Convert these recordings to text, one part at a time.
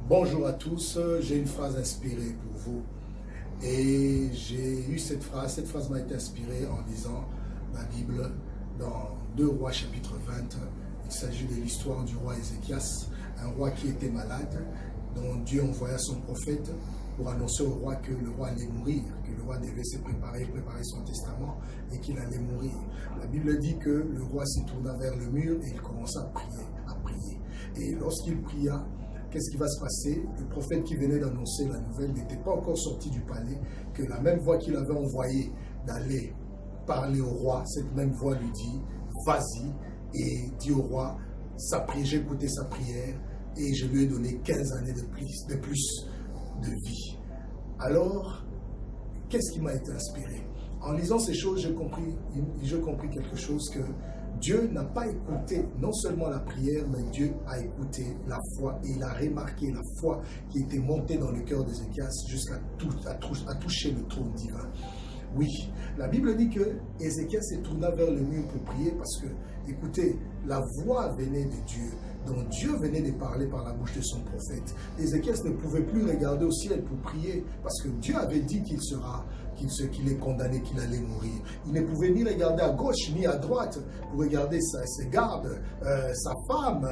Bonjour à tous, j'ai une phrase inspirée pour vous et j'ai eu cette phrase m'a été inspirée en lisant la Bible dans 2 Rois chapitre 20. Il s'agit de l'histoire du roi Ézéchias, un roi qui était malade, dont Dieu envoya son prophète pour annoncer au roi que le roi allait mourir, que le roi devait se préparer son testament et qu'il allait mourir. La Bible dit que le roi se tourna vers le mur et il commença à prier. Et lorsqu'il pria, qu'est-ce qui va se passer? Le prophète qui venait d'annoncer la nouvelle n'était pas encore sorti du palais, que la même voix qu'il avait envoyée d'aller parler au roi, cette même voix lui dit, vas-y, et dit au roi, j'ai écouté sa prière, et je lui ai donné 15 années de plus de vie. Alors, qu'est-ce qui m'a été inspiré? En lisant ces choses, j'ai compris quelque chose, que Dieu n'a pas écouté non seulement la prière, mais Dieu a écouté la foi et il a remarqué la foi qui était montée dans le cœur d'Ézéchias jusqu'à toucher le trône divin. Oui, la Bible dit que Ézéchias se tourna vers le mur pour prier parce que, écoutez, la voix venait de Dieu, dont Dieu venait de parler par la bouche de son prophète. Ézéchias ne pouvait plus regarder au ciel pour prier parce que Dieu avait dit qu'il est condamné, qu'il allait mourir. Il ne pouvait ni regarder à gauche ni à droite pour regarder ses gardes, sa femme,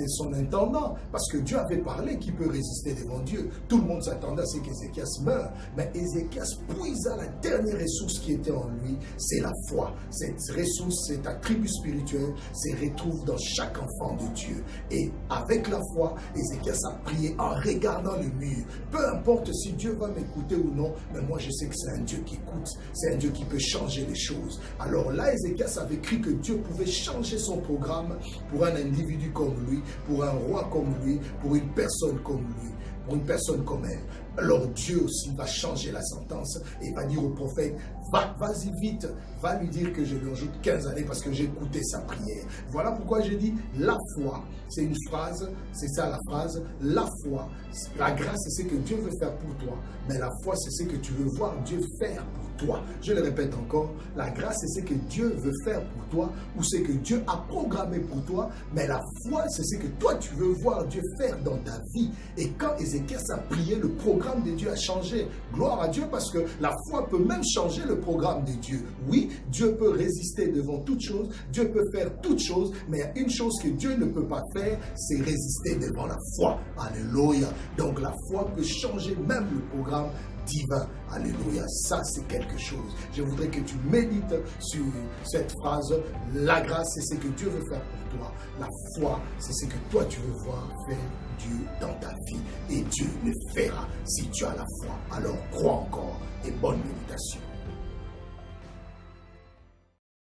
son intendant, parce que Dieu avait parlé qu'il peut résister devant Dieu. Tout le monde s'attendait à ce qu'Ézéchias meure, mais Ézéchias puisa la dernière ressource qui était en lui, c'est la foi. Cette ressource, cet attribut spirituel, se retrouve dans chaque enfant de Dieu. Et avec la foi, Ézéchias a prié en regardant le mur. Peu importe si Dieu va m'écouter ou non, mais moi je sais que c'est un Dieu qui écoute, c'est un Dieu qui peut changer les choses. Alors là, Ézéchias avait cru que Dieu pouvait changer son programme pour un individu comme lui, pour un roi comme lui, pour une personne comme lui, pour une personne comme elle. Alors Dieu aussi va changer la sentence et va dire au prophète, vas-y vite, va lui dire que je lui ajoute 15 années parce que j'ai écouté sa prière. Voilà pourquoi j'ai dit la foi, c'est une phrase, c'est ça la phrase, la foi, la grâce c'est ce que Dieu veut faire pour toi, mais la foi c'est ce que tu veux voir Dieu faire pour toi. Je le répète encore, la grâce c'est ce que Dieu veut faire pour toi ou ce que Dieu a programmé pour toi, mais la foi c'est ce que toi tu veux voir Dieu faire dans ta vie. Et quand Ézéchias a prié, le programme de Dieu a changé. Gloire à Dieu parce que la foi peut même changer le programme de Dieu. Oui, Dieu peut résister devant toute chose, Dieu peut faire toute chose, mais il y a une chose que Dieu ne peut pas faire, c'est résister devant la foi. Alléluia. Donc la foi peut changer même le programme divin. Alléluia. Ça, c'est quelque chose. Je voudrais que tu médites sur cette phrase. La grâce, c'est ce que Dieu veut faire pour toi. La foi, c'est ce que toi, tu veux voir faire Dieu dans ta vie. Et Dieu le fera si tu as la foi. Alors, crois encore et bonne méditation.